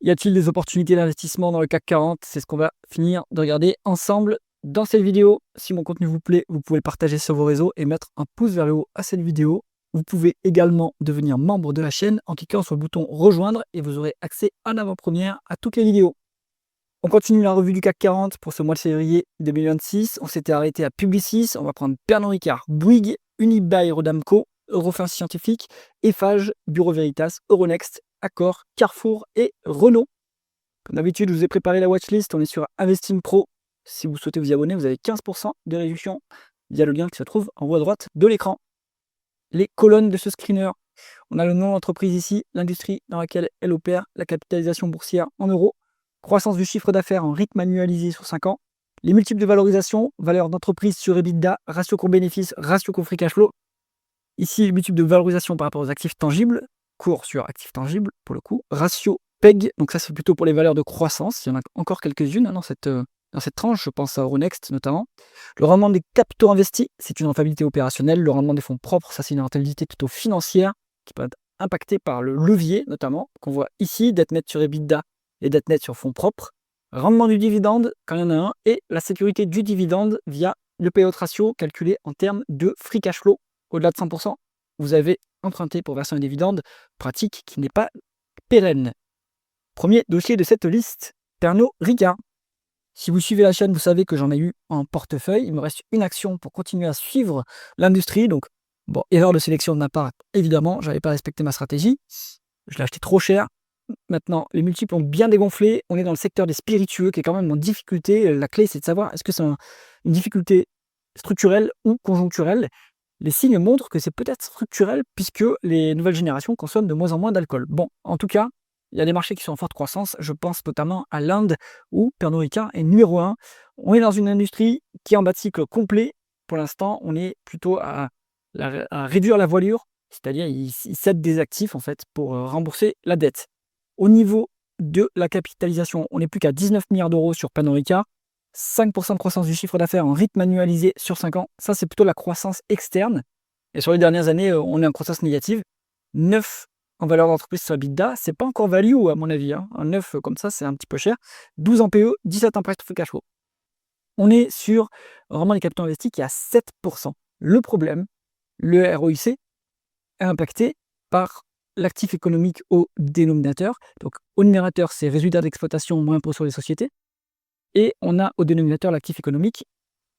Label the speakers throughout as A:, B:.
A: Y a-t-il des opportunités d'investissement dans le CAC 40? C'est ce qu'on va finir de regarder ensemble dans cette vidéo. Si mon contenu vous plaît, vous pouvez le partager sur vos réseaux et mettre un pouce vers le haut à cette vidéo. Vous pouvez également devenir membre de la chaîne en cliquant sur le bouton rejoindre et vous aurez accès en avant-première à toutes les vidéos. On continue la revue du CAC 40 pour ce mois de février 2026. On s'était arrêté à Publicis. On va prendre Pernod Ricard, Bouygues, Unibail Rodamco, Eurofins Scientifique, Eiffage, Bureau Veritas, Euronext, Accor, Carrefour et Renault. Comme d'habitude, je vous ai préparé la watchlist. On est sur Investing Pro. Si vous souhaitez vous y abonner, vous avez 15% de réduction via le lien qui se trouve en haut à droite de l'écran. Les colonnes de ce screener. On a le nom d'entreprise ici, l'industrie dans laquelle elle opère, la capitalisation boursière en euros, croissance du chiffre d'affaires en rythme annualisé sur 5 ans, les multiples de valorisation, valeur d'entreprise sur EBITDA, ratio court-bénéfice, ratio court-free cash flow. Ici, les multiples de valorisation par rapport aux actifs tangibles, cours sur actifs tangibles pour le coup, ratio PEG, donc ça c'est plutôt pour les valeurs de croissance, il y en a encore quelques-unes dans cette tranche, je pense à Euronext notamment. Le rendement des capitaux investis, c'est une rentabilité opérationnelle. Le rendement des fonds propres, ça c'est une rentabilité plutôt financière qui peut être impactée par le levier notamment, qu'on voit ici, dette nette sur EBITDA et dette nette sur fonds propres. Rendement du dividende, quand il y en a un, et la sécurité du dividende via le payout ratio calculé en termes de free cash flow. Au-delà de 100%, vous avez emprunté pour verser un dividende, pratique qui n'est pas pérenne. Premier dossier de cette liste, Pernod Ricard. Si vous suivez la chaîne, vous savez que j'en ai eu en portefeuille. Il me reste une action pour continuer à suivre l'industrie. Donc, bon, erreur de sélection de ma part, évidemment, je n'avais pas respecté ma stratégie. Je l'ai acheté trop cher. Maintenant, les multiples ont bien dégonflé. On est dans le secteur des spiritueux qui est quand même en difficulté. La clé, c'est de savoir est-ce que c'est une difficulté structurelle ou conjoncturelle. Les signes montrent que c'est peut-être structurel puisque les nouvelles générations consomment de moins en moins d'alcool. Bon, en tout cas, il y a des marchés qui sont en forte croissance. Je pense notamment à l'Inde où Pernod Ricard est numéro 1. On est dans une industrie qui est en bas de cycle complet. Pour l'instant, on est plutôt à réduire la voilure, c'est-à-dire ils cèdent des actifs en fait pour rembourser la dette. Au niveau de la capitalisation, on n'est plus qu'à 19 milliards d'euros sur Pernod Ricard. 5% de croissance du chiffre d'affaires en rythme annualisé sur 5 ans. Ça, c'est plutôt la croissance externe. Et sur les dernières années, on est en croissance négative. 9 en valeur d'entreprise sur EBITDA, c'est pas encore value à mon avis. Un 9 comme ça, c'est un petit peu cher. 12 en PE, 17 en price to free cash flow. On est sur vraiment les capitaux investis qui est à 7%. Le problème, le ROIC est impacté par l'actif économique au dénominateur. Donc au numérateur, c'est résultat d'exploitation moins impôt sur les sociétés. Et on a au dénominateur l'actif économique,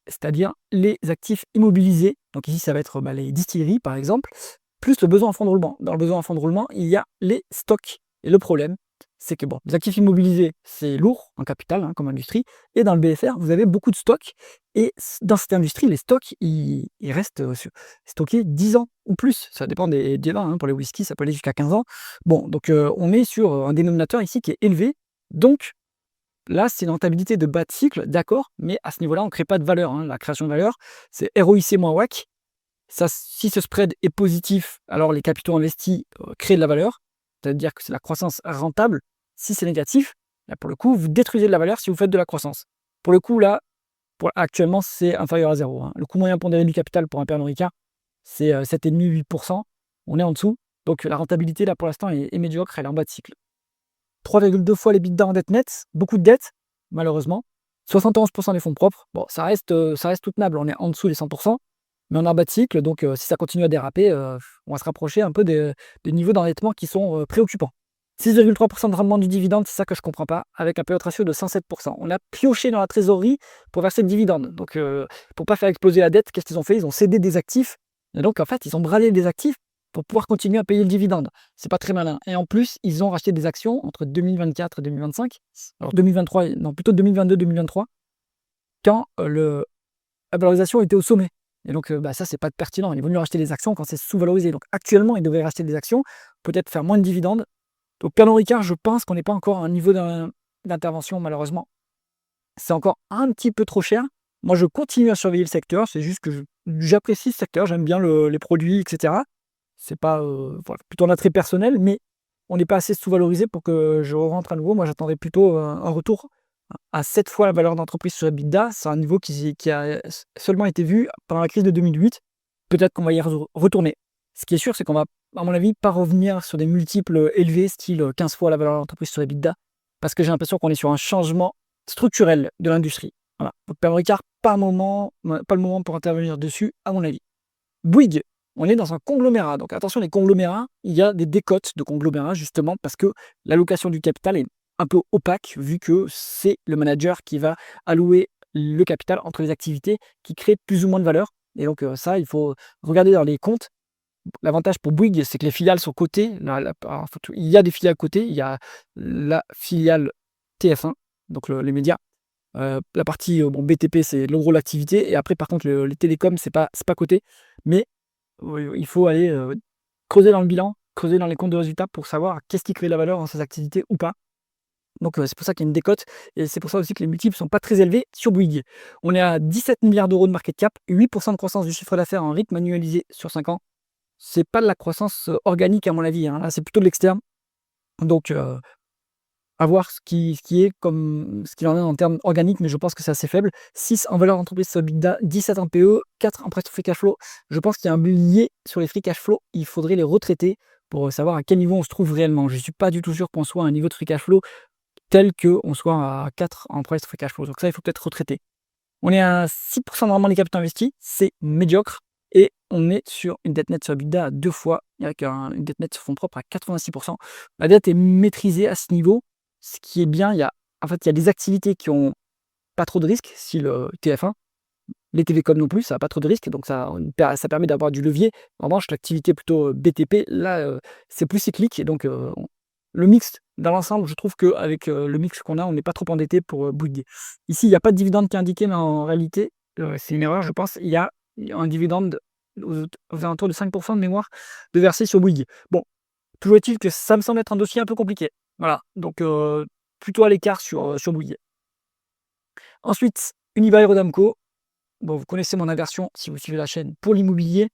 A: c'est-à-dire les actifs immobilisés. Donc ici, ça va être les distilleries, par exemple, plus le besoin en fonds de roulement. Dans le besoin en fonds de roulement, il y a les stocks. Et le problème, c'est que les actifs immobilisés, c'est lourd en capital, comme industrie. Et dans le BFR, vous avez beaucoup de stocks. Et dans cette industrie, les stocks, ils restent stockés 10 ans ou plus. Ça dépend des vins. Pour les whisky, ça peut aller jusqu'à 15 ans. Bon, donc on est sur un dénominateur ici qui est élevé. Donc, là, c'est une rentabilité de bas de cycle, d'accord, mais à ce niveau-là, on ne crée pas de valeur. La création de valeur, c'est ROIC moins WACC. Ça, si ce spread est positif, alors les capitaux investis créent de la valeur, c'est-à-dire que c'est la croissance rentable. Si c'est négatif, là, pour le coup, vous détruisez de la valeur si vous faites de la croissance. Pour le coup, là, actuellement, c'est inférieur à 0. Le coût moyen pondéré du capital pour un Pernod Ricard, c'est 7,5-8%. On est en dessous. Donc la rentabilité, là, pour l'instant, est médiocre, elle est en bas de cycle. 3,2 fois les EBITDA en dette nette, beaucoup de dettes, malheureusement. 71% des fonds propres, bon, ça reste soutenable, on est en dessous des 100%, mais on est en bas de cycle, donc si ça continue à déraper, on va se rapprocher un peu des niveaux d'endettement qui sont préoccupants. 6,3% de rendement du dividende, c'est ça que je ne comprends pas, avec un payout ratio de 107%. On a pioché dans la trésorerie pour verser le dividende. Donc, pour ne pas faire exploser la dette, qu'est-ce qu'ils ont fait? Ils ont cédé des actifs, et donc en fait, ils ont bradé des actifs pour pouvoir continuer à payer le dividende. C'est pas très malin. Et en plus, ils ont racheté des actions entre 2024 et 2025. Alors 2023, non, plutôt 2022-2023, quand la valorisation était au sommet. Et donc, ça, c'est pas pertinent. Il vaut mieux racheter des actions quand c'est sous-valorisé. Donc, actuellement, ils devraient racheter des actions, peut-être faire moins de dividendes. Donc, Pernod Ricard, je pense qu'on n'est pas encore à un niveau d'intervention, malheureusement. C'est encore un petit peu trop cher. Moi, je continue à surveiller le secteur. C'est juste que j'apprécie ce secteur. J'aime bien les produits, etc. C'est pas plutôt un attrait personnel, mais on n'est pas assez sous-valorisé pour que je rentre à nouveau. Moi, j'attendais plutôt un retour à 7 fois la valeur d'entreprise sur EBITDA. C'est un niveau qui a seulement été vu pendant la crise de 2008. Peut-être qu'on va y retourner. Ce qui est sûr, c'est qu'on va, à mon avis, pas revenir sur des multiples élevés, style 15 fois la valeur d'entreprise sur EBITDA. parce que j'ai l'impression qu'on est sur un changement structurel de l'industrie. Voilà. Donc Pernod Ricard, pas le moment pour intervenir dessus, à mon avis. Bouygues, on est dans un conglomérat. Donc attention, les conglomérats, il y a des décotes de conglomérats justement parce que l'allocation du capital est un peu opaque vu que c'est le manager qui va allouer le capital entre les activités qui créent plus ou moins de valeur. Et donc ça, il faut regarder dans les comptes. L'avantage pour Bouygues, c'est que les filiales sont cotées. Il y a des filiales cotées. Il y a la filiale TF1, donc les médias. La partie BTP, c'est le gros de l'activité. Et après, par contre, les télécoms, c'est pas coté. Mais il faut aller creuser dans le bilan, creuser dans les comptes de résultats pour savoir qu'est-ce qui crée de la valeur dans ces activités ou pas. Donc c'est pour ça qu'il y a une décote et c'est pour ça aussi que les multiples ne sont pas très élevés sur Bouygues. On est à 17 milliards d'euros de market cap, 8% de croissance du chiffre d'affaires en rythme annualisé sur 5 ans. C'est pas de la croissance organique à mon avis, hein. Là c'est plutôt de l'externe. Donc à voir ce qu'il en est en termes organiques, mais je pense que c'est assez faible. 6 en valeur d'entreprise sur EBITDA, 17 en PE, 4 en presque free cash flow. Je pense qu'il y a un biais sur les free cash flow, il faudrait les retraiter pour savoir à quel niveau on se trouve réellement. Je ne suis pas du tout sûr qu'on soit à un niveau de free cash flow tel qu'on soit à 4 en price free cash flow. Donc ça, il faut peut-être retraiter. On est à 6% de rendement des capitaux investis, c'est médiocre. Et on est sur une dette nette sur EBITDA à 2 fois, avec une dette nette sur fonds propres à 86%. La dette est maîtrisée à ce niveau. Ce qui est bien, il y a des activités qui ont pas trop de risques, si le TF1, les télécoms non plus, ça n'a pas trop de risques, donc ça permet d'avoir du levier. En revanche, l'activité plutôt BTP, là, c'est plus cyclique, et donc le mix, dans l'ensemble, je trouve qu'avec le mix qu'on a, on n'est pas trop endetté pour Bouygues. Ici, il n'y a pas de dividende qui est indiqué, mais en réalité, c'est une erreur, je pense. Il y a un dividende aux alentours de 5% de mémoire de verser sur Bouygues. Bon, toujours est-il que ça me semble être un dossier un peu compliqué. Voilà, donc plutôt à l'écart sur Bouygues. Ensuite, Unibail-Rodamco. Bon, vous connaissez mon aversion si vous suivez la chaîne pour l'immobilier.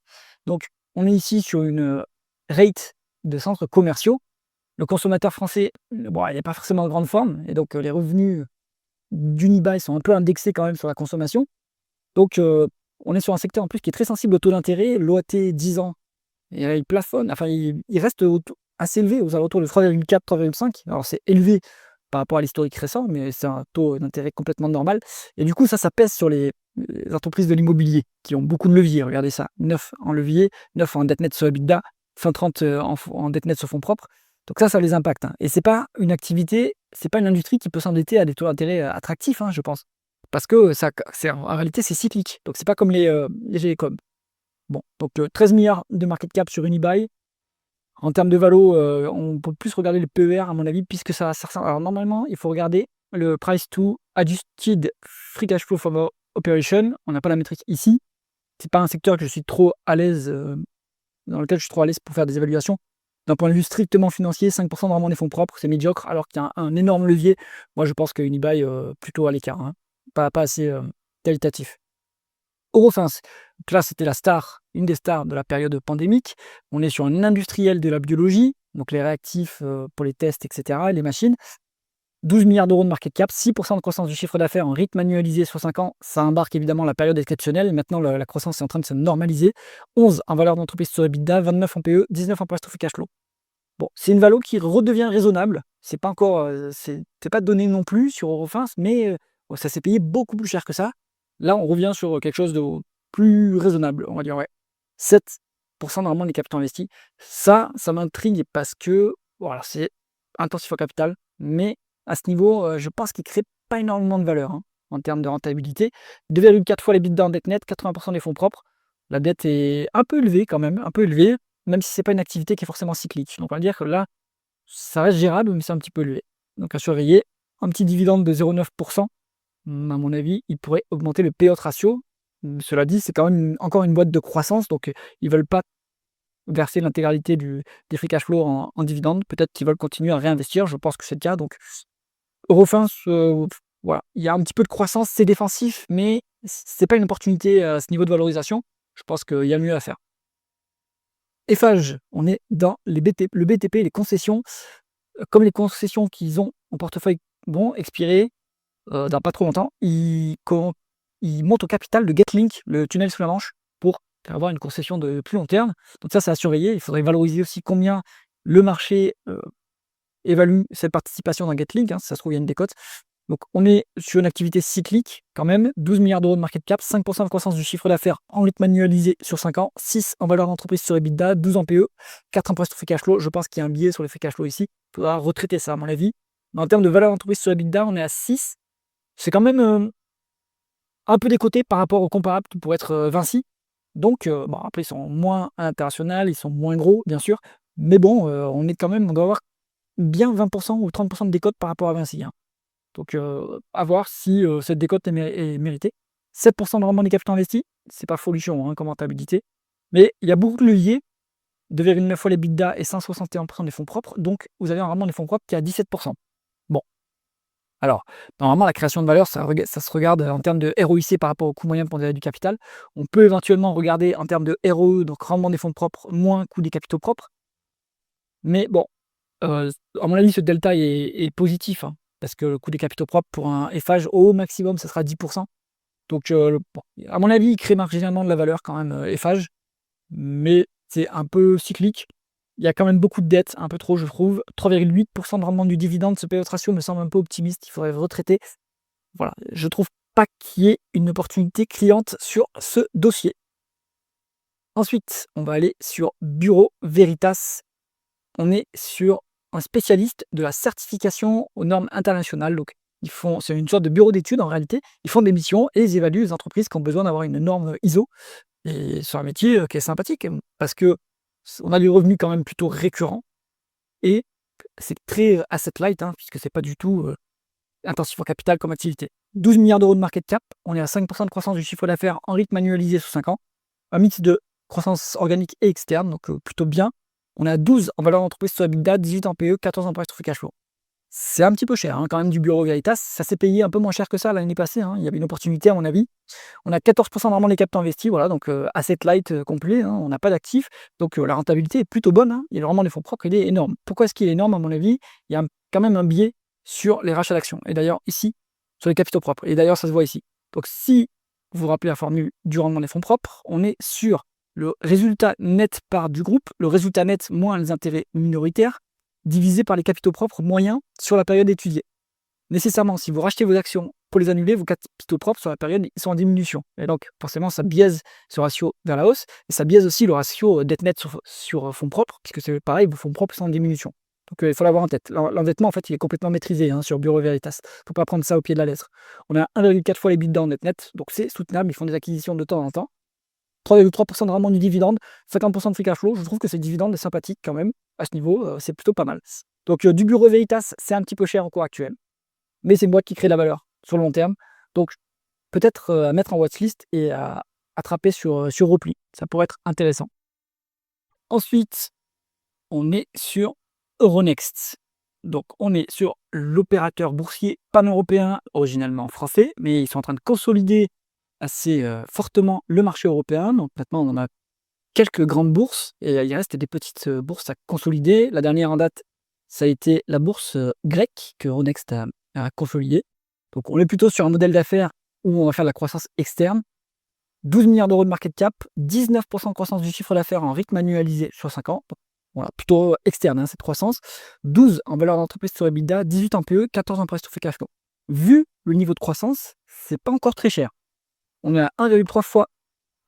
A: Donc, on est ici sur une rate de centres commerciaux. Le consommateur français, bon, il n'est pas forcément en grande forme, et donc les revenus d'Unibail sont un peu indexés quand même sur la consommation. Donc, on est sur un secteur en plus qui est très sensible au taux d'intérêt. L'OAT 10 ans, et il plafonne, enfin, il reste assez élevé, aux alentours de 3,4, 3,5. Alors, c'est élevé par rapport à l'historique récent, mais c'est un taux d'intérêt complètement normal. Et du coup, ça pèse sur les entreprises de l'immobilier qui ont beaucoup de leviers. Regardez ça, 9 en levier, 9 en dette nette sur EBITDA, 130 en dette nette sur fonds propres. Donc ça les impacte, hein. Et c'est pas une activité, c'est pas une industrie qui peut s'endetter à des taux d'intérêt attractifs, hein, je pense. Parce que en réalité, c'est cyclique. Donc c'est pas comme les télécoms. Bon, donc 13 milliards de market cap sur Unibail. En termes de valo, on peut plus regarder le PER à mon avis, puisque ça ressemble. Alors normalement, il faut regarder le price to adjusted free cash flow from operation. On n'a pas la métrique ici. C'est pas un secteur que je suis trop à l'aise, dans lequel je suis trop à l'aise pour faire des évaluations. D'un point de vue strictement financier, 5% de rendement des fonds propres, c'est médiocre, alors qu'il y a un énorme levier. Moi, je pense que Unibail, plutôt à l'écart, hein. Pas assez qualitatif. Eurofins, donc là c'était une des stars de la période pandémique. On est sur un industriel de la biologie, donc les réactifs pour les tests, etc., les machines. 12 milliards d'euros de market cap, 6% de croissance du chiffre d'affaires en rythme annualisé sur 5 ans. Ça embarque évidemment la période exceptionnelle. Maintenant, la croissance est en train de se normaliser. 11 en valeur d'entreprise sur EBITDA, 29 en PE, 19 en price to free cash flow. Bon, c'est une valo qui redevient raisonnable. C'est pas encore, c'est pas donné non plus sur Eurofins, mais ça s'est payé beaucoup plus cher que ça. Là, on revient sur quelque chose de plus raisonnable, on va dire, ouais. 7% normalement des capitaux investis. Ça m'intrigue parce que voilà, c'est intensif au capital, mais à ce niveau, je pense qu'il ne crée pas énormément de valeur, hein, en termes de rentabilité. 2,4 fois les EBITDA en dette nette, 80% des fonds propres. La dette est un peu élevée quand même, un peu élevée, même si ce n'est pas une activité qui est forcément cyclique. Donc on va dire que là, ça reste gérable, mais c'est un petit peu élevé. Donc à surveiller, un petit dividende de 0,9%. À mon avis, il pourrait augmenter le payout ratio. Cela dit, c'est quand même encore une boîte de croissance, donc ils ne veulent pas verser l'intégralité des free cash flow en dividende. Peut-être qu'ils veulent continuer à réinvestir, je pense que c'est le cas. Donc Eurofins, voilà, il y a un petit peu de croissance, c'est défensif, mais c'est pas une opportunité à ce niveau de valorisation. Je pense qu'il y a mieux à faire. Eiffage, on est dans le BTP, les concessions. Comme les concessions qu'ils ont en portefeuille vont expirer dans pas trop longtemps, ils montent au capital de Getlink, le tunnel sous la Manche, pour avoir une concession de plus long terme. Donc ça, c'est à surveiller. Il faudrait valoriser aussi combien le marché évalue cette participation dans Getlink, si ça se trouve, il y a une décote. Donc, on est sur une activité cyclique quand même, 12 milliards d'euros de market cap, 5% de croissance du chiffre d'affaires en rythme annualisé sur 5 ans, 6 en valeur d'entreprise sur EBITDA, 12 en PE, 4 en price to free cash flow. Je pense qu'il y a un biais sur les free cash flow ici. Il faudra retraiter ça, à mon avis. Mais en termes de valeur d'entreprise sur EBITDA, on est à 6. C'est quand même un peu décoté par rapport au comparable qui pourrait être Vinci. Donc, bon, après, ils sont moins internationaux, ils sont moins gros, bien sûr. Mais bon, on doit avoir bien 20% ou 30% de décote par rapport à Vinci. Donc, à voir si cette décote est méritée. 7% de rendement des capitaux investis, c'est pas folichon comme rentabilité. Mais il y a beaucoup de leviers, 2,9 fois les l'EBITDA et 161% des fonds propres. Donc, vous avez un rendement des fonds propres qui est à 17%. Bon. Alors, normalement, la création de valeur, ça se regarde en termes de ROIC par rapport au coût moyen pondéré du capital. On peut éventuellement regarder en termes de ROE, donc rendement des fonds propres moins coût des capitaux propres. Mais bon, à mon avis, ce delta est positif, parce que le coût des capitaux propres pour un FH au maximum, ça sera 10%. Donc, bon, à mon avis, il crée marginalement de la valeur quand même, FH, mais c'est un peu cyclique. Il y a quand même beaucoup de dettes, un peu trop, je trouve. 3,8% de rendement du dividende, ce payout ratio me semble un peu optimiste, il faudrait retraiter. Voilà, je trouve pas qu'il y ait une opportunité cliente sur ce dossier. Ensuite, on va aller sur Bureau Veritas. On est sur un spécialiste de la certification aux normes internationales. Donc, c'est une sorte de bureau d'études en réalité. Ils font des missions et ils évaluent les entreprises qui ont besoin d'avoir une norme ISO. Et c'est un métier qui est sympathique parce que on a des revenus quand même plutôt récurrents et c'est très asset light puisque c'est pas du tout intensif en capital comme activité. 12 milliards d'euros de market cap, on est à 5% de croissance du chiffre d'affaires en rythme annualisé sur 5 ans. Un mix de croissance organique et externe, donc plutôt bien. On est à 12 en valeur d'entreprise sur EBITDA, 18 en PE, 14 en price to free cash flow. C'est un petit peu cher quand même du Bureau Veritas. Ça s'est payé un peu moins cher que ça l'année passée. Il y avait une opportunité à mon avis. On a 14% de rendement des capitaux investis, voilà, donc asset light complet, on n'a pas d'actifs. Donc la rentabilité est plutôt bonne. Et le rendement des fonds propres, il est énorme. Pourquoi est-ce qu'il est énorme à mon avis? Il y a quand même un biais sur les rachats d'actions. Et d'ailleurs ici, sur les capitaux propres. Et d'ailleurs, ça se voit ici. Donc si vous vous rappelez la formule du rendement des fonds propres, on est sur le résultat net part du groupe, le résultat net moins les intérêts minoritaires, divisé par les capitaux propres moyens sur la période étudiée. Nécessairement, si vous rachetez vos actions pour les annuler, vos capitaux propres sur la période ils sont en diminution. Et donc, forcément, ça biaise ce ratio vers la hausse, et ça biaise aussi le ratio dette nette sur fonds propres, puisque c'est pareil, vos fonds propres sont en diminution. Donc, il faut l'avoir en tête. L'endettement, en fait, il est complètement maîtrisé sur Bureau Veritas. Il ne faut pas prendre ça au pied de la lettre. On a 1,4 fois les EBITDA en dette nette, donc c'est soutenable, ils font des acquisitions de temps en temps. 3,3% de rendement du dividende, 50% de free cash flow. Je trouve que ce dividende est sympathique quand même. À ce niveau, c'est plutôt pas mal. Donc, du Bureau Veritas, c'est un petit peu cher au cours actuel. Mais c'est une boîte qui crée de la valeur sur le long terme. Donc, peut-être à mettre en watchlist et à attraper sur repli. Ça pourrait être intéressant. Ensuite, on est sur Euronext. Donc, on est sur l'opérateur boursier pan-européen, originellement français, mais ils sont en train de consolider assez fortement le marché européen. Donc, maintenant, on en a quelques grandes bourses et il reste des petites bourses à consolider. La dernière en date, ça a été la bourse grecque que Euronext a consolidée. Donc, on est plutôt sur un modèle d'affaires où on va faire de la croissance externe. 12 milliards d'euros de market cap, 19% de croissance du chiffre d'affaires en rythme annualisé sur 5 ans. Voilà, plutôt externe cette croissance. 12 en valeur d'entreprise sur EBITDA, 18 en PE, 14 en price to free cash flow. Vu le niveau de croissance, c'est pas encore très cher. On est à 1,3 fois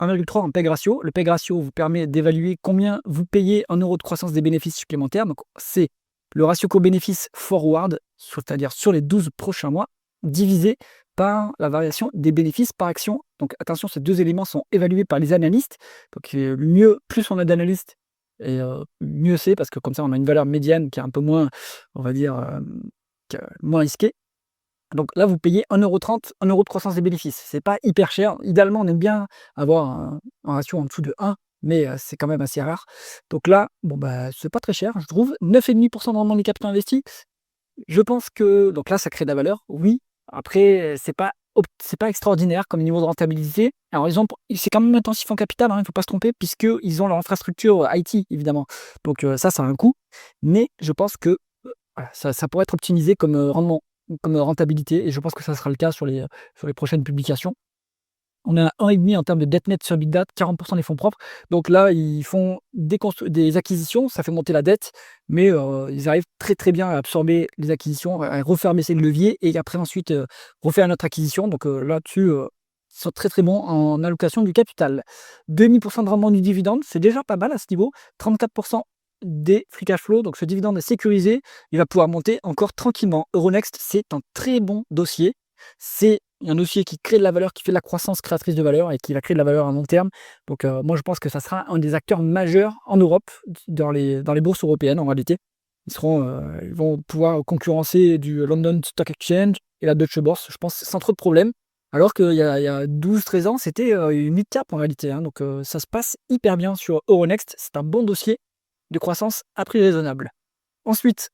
A: 1,3 en PEG ratio. Le PEG ratio vous permet d'évaluer combien vous payez en euros de croissance des bénéfices supplémentaires. Donc, c'est le ratio co-bénéfice forward, c'est-à-dire sur les 12 prochains mois, divisé par la variation des bénéfices par action. Donc, attention, ces deux éléments sont évalués par les analystes. Donc, mieux, plus on a d'analystes, et mieux c'est, parce que comme ça, on a une valeur médiane qui est un peu moins, on va dire, moins risquée. Donc là, vous payez 1,30 €, 1 € de croissance des bénéfices. C'est pas hyper cher. Idéalement, on aime bien avoir un ratio en dessous de 1, mais c'est quand même assez rare. Donc là, bon, c'est pas très cher, je trouve. 9,5% de rendement des capitaux investis. Je pense que donc là, ça crée de la valeur, oui. Après, c'est pas extraordinaire comme niveau de rentabilité. Alors, c'est quand même intensif en capital, il ne faut pas se tromper, puisqu'ils ont leur infrastructure IT, évidemment. Donc ça a un coût. Mais je pense que voilà, ça pourrait être optimisé comme rendement, comme rentabilité, et je pense que ça sera le cas sur les prochaines publications. On est à 1,5 en termes de dette nette sur EBITDA, 40% des fonds propres. Donc là, ils font des acquisitions, ça fait monter la dette, mais ils arrivent très, très bien à absorber les acquisitions, à refermer ces leviers et après ensuite, refaire une autre acquisition. Donc là-dessus, ils sont très, très bons en allocation du capital. 2,5% de rendement du dividende, c'est déjà pas mal à ce niveau. 34% des free cash flow, donc ce dividende est sécurisé, il va pouvoir monter encore tranquillement. Euronext, c'est un très bon dossier. C'est un dossier qui crée de la valeur, qui fait de la croissance créatrice de valeur et qui va créer de la valeur à long terme. Donc moi je pense que ça sera un des acteurs majeurs en Europe, dans les bourses européennes en réalité. Ils vont pouvoir concurrencer du London Stock Exchange et la Deutsche Börse, je pense, sans trop de problèmes. Alors qu'il y a 12-13 ans, c'était une mid-cap en réalité, hein. Donc ça se passe hyper bien sur Euronext. C'est un bon dossier de croissance à prix raisonnable. Ensuite,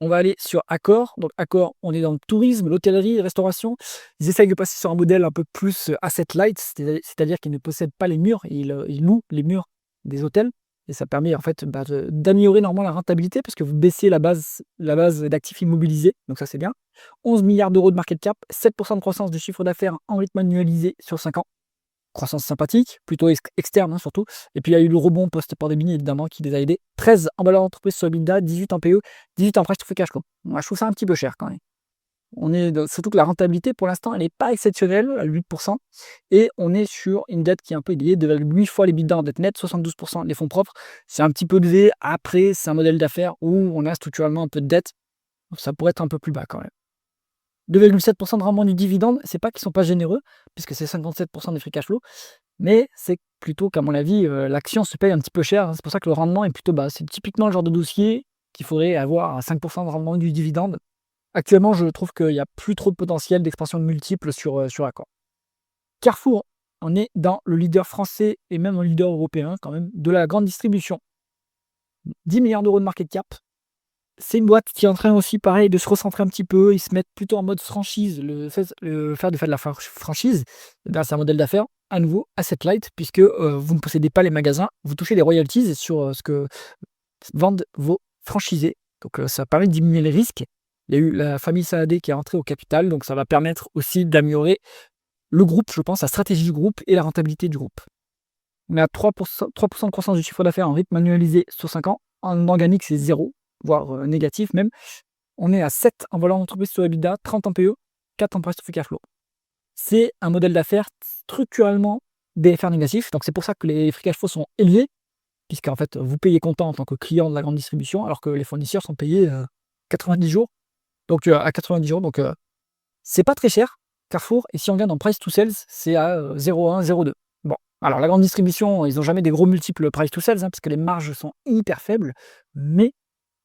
A: on va aller sur Accor. Donc Accor, on est dans le tourisme, l'hôtellerie, la restauration. Ils essayent de passer sur un modèle un peu plus asset light, c'est-à-dire qu'ils ne possèdent pas les murs, ils louent les murs des hôtels. Et ça permet en fait d'améliorer normalement la rentabilité parce que vous baissez la base d'actifs immobilisés. Donc ça c'est bien. 11 milliards d'euros de market cap, 7% de croissance du chiffre d'affaires en rythme annualisé sur 5 ans. Croissance sympathique, plutôt externe, hein, surtout. Et puis il y a eu le rebond post-pandémie évidemment qui les a aidés. 13 en valeur d'entreprise sur EBITDA, 18 en PE, 18 en price to free cash flow. Moi, je trouve ça un petit peu cher quand même. Surtout que la rentabilité pour l'instant elle n'est pas exceptionnelle à 8%. Et on est sur une dette qui est un peu liée, 2,8 fois les EBITDA en dette nette, 72% les fonds propres. C'est un petit peu élevé. Après, c'est un modèle d'affaires où on a structurellement un peu de dette. Donc, ça pourrait être un peu plus bas quand même. 2,7% de rendement du dividende, c'est pas qu'ils sont pas généreux, puisque c'est 57% des free cash flow, mais c'est plutôt qu'à mon avis, l'action se paye un petit peu cher, hein. C'est pour ça que le rendement est plutôt bas. C'est typiquement le genre de dossier qu'il faudrait avoir à 5% de rendement du dividende. Actuellement, je trouve qu'il n'y a plus trop de potentiel d'expansion de multiples sur Accor. Carrefour, on est dans le leader français et même un leader européen quand même de la grande distribution. 10 milliards d'euros de market cap. C'est une boîte qui est en train aussi, pareil, de se recentrer un petit peu. Ils se mettent plutôt en mode franchise. Le fait de faire de la franchise, c'est un modèle d'affaires à nouveau asset light, puisque vous ne possédez pas les magasins, vous touchez les royalties sur ce que vendent vos franchisés. Donc ça permet de diminuer les risques. Il y a eu la famille Saadé qui est entrée au capital, donc ça va permettre aussi d'améliorer le groupe, je pense, la stratégie du groupe et la rentabilité du groupe. On est à 3% de croissance du chiffre d'affaires en rythme annualisé sur 5 ans. En organique, c'est 0, voire négatif même. On est à 7 en valeur d'entreprise sur EBITDA, 30 en PE, 4 en price to free cash flow. C'est un modèle d'affaires structurellement BFR négatif. Donc c'est pour ça que les free cash flow sont élevés, puisqu'en fait vous payez comptant en tant que client de la grande distribution, alors que les fournisseurs sont payés 90 jours. Donc à 90 jours, donc c'est pas très cher, Carrefour. Et si on regarde en price to sales, c'est à 0,1, 0,2. Bon, alors la grande distribution, ils n'ont jamais des gros multiples price to sales, hein, parce que les marges sont hyper faibles, mais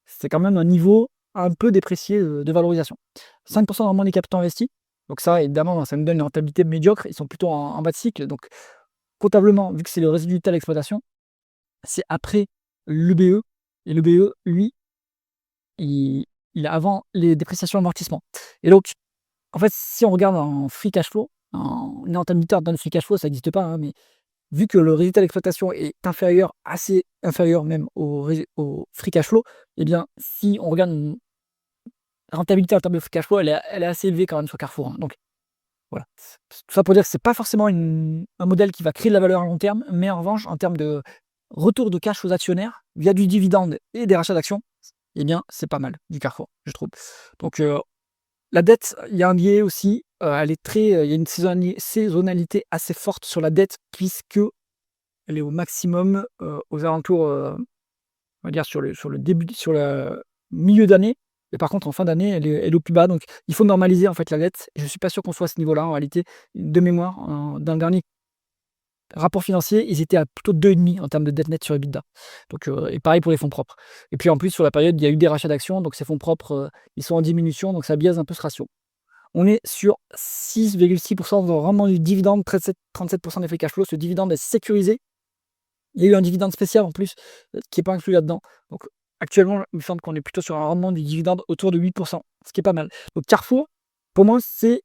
A: c'est quand même un niveau un peu déprécié de valorisation. 5% de rendement des capitaux investis. Donc ça, évidemment, ça nous donne une rentabilité médiocre. Ils sont plutôt en bas de cycle. Donc, comptablement, vu que c'est le résultat de l'exploitation, c'est après l'EBE. Et l'EBE, lui, il a avant les dépréciations amortissements. Et donc, en fait, si on regarde en free cash flow, en rentabilité dans le free cash flow, ça n'existe pas, hein, mais vu que le résultat d'exploitation est inférieur, assez inférieur même au free cash flow, eh bien, si on regarde une rentabilité en termes de free cash flow, elle est assez élevée quand même sur Carrefour, hein. Donc voilà. Tout ça pour dire que c'est pas forcément un modèle qui va créer de la valeur à long terme, mais en revanche, en termes de retour de cash aux actionnaires via du dividende et des rachats d'actions, eh bien, c'est pas mal du Carrefour, je trouve. Donc la dette, il y a un biais aussi. Elle est très, il y a une saisonnalité assez forte sur la dette, puisque elle est au maximum aux alentours, on va dire sur le début, sur le milieu d'année. Et par contre, en fin d'année, elle est au plus bas. Donc, il faut normaliser en fait la dette. Je ne suis pas sûr qu'on soit à ce niveau-là en réalité. De mémoire, dans le dernier rapport financier, ils étaient à plutôt 2,5 en termes de dette nette sur EBITDA. Donc, et pareil pour les fonds propres. Et puis en plus, sur la période, il y a eu des rachats d'actions. Donc, ces fonds propres, ils sont en diminution. Donc, ça biaise un peu ce ratio. On est sur 6,6% de rendement du dividende, 37% des free cash flow. Ce dividende est sécurisé. Il y a eu un dividende spécial en plus, qui n'est pas inclus là-dedans. Donc actuellement, il me semble qu'on est plutôt sur un rendement du dividende autour de 8%, ce qui est pas mal. Donc Carrefour, pour moi, c'est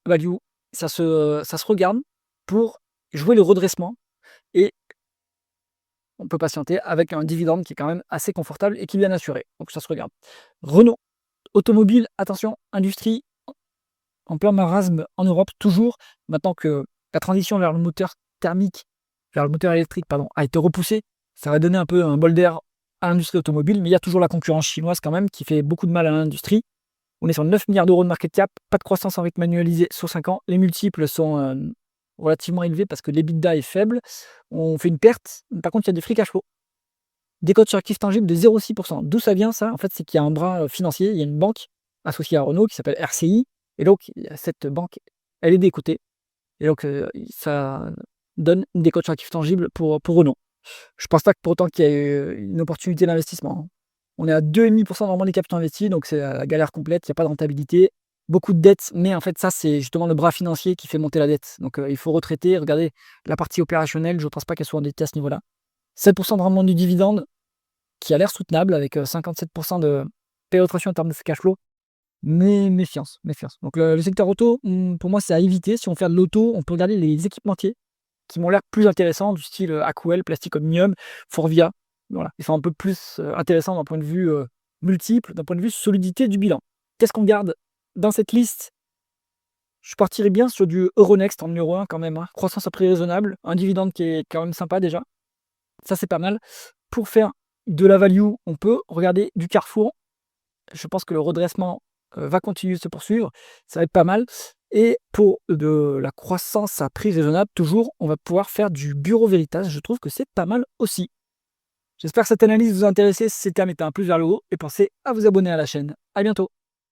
A: value. Ça se regarde pour jouer le redressement et on peut patienter avec un dividende qui est quand même assez confortable et qui est bien assuré. Donc ça se regarde. Renault, automobile, attention, industrie en plein marasme en Europe, toujours. Maintenant que la transition vers le moteur thermique, vers le moteur électrique, pardon, a été repoussée. Ça va donner un peu un bol d'air à l'industrie automobile, mais il y a toujours la concurrence chinoise quand même qui fait beaucoup de mal à l'industrie. On est sur 9 milliards d'euros de market cap, pas de croissance en rythme annualisé sur 5 ans. Les multiples sont relativement élevés parce que l'EBITDA est faible. On fait une perte, par contre, il y a des free cash flow. Des cotes sur actifs tangibles de 0,6%. D'où ça vient ça? En fait, c'est qu'il y a un bras financier, il y a une banque associée à Renault qui s'appelle RCI. Et donc, cette banque, elle est décotée. Et donc, ça donne des cotes sur actifs tangibles pour Renault. Je pense pas que pour autant qu'il y ait une opportunité d'investissement. On est à 2,5% normalement des capitaux investis, donc c'est la galère complète, il n'y a pas de rentabilité. Beaucoup de dettes, mais en fait, ça, c'est justement le bras financier qui fait monter la dette. Donc, il faut retraiter. Regardez la partie opérationnelle, je ne pense pas qu'elle soit endettée à ce niveau-là. 7% de rendement du dividende, qui a l'air soutenable, avec 57% de payout ratio en termes de free cash flow. Mais méfiance, méfiance. Donc, le secteur auto, pour moi, c'est à éviter. Si on fait de l'auto, on peut regarder les équipementiers qui m'ont l'air plus intéressants, du style Acwell, Plastic Omnium, Forvia. Voilà. Ils sont un peu plus intéressants d'un point de vue multiple, d'un point de vue solidité du bilan. Qu'est-ce qu'on garde dans cette liste? Je partirais bien sur du Euronext en numéro 1 quand même. Hein. Croissance à prix raisonnable, un dividende qui est quand même sympa déjà. Ça, c'est pas mal. Pour faire de la value, on peut regarder du Carrefour. Je pense que le redressement va continuer de se poursuivre. Ça va être pas mal. Et pour de la croissance à prix raisonnable, toujours, on va pouvoir faire du Bureau Veritas. Je trouve que c'est pas mal aussi. J'espère que cette analyse vous a intéressé. Si c'est le cas, mettez un pouce vers le haut et pensez à vous abonner à la chaîne. À bientôt.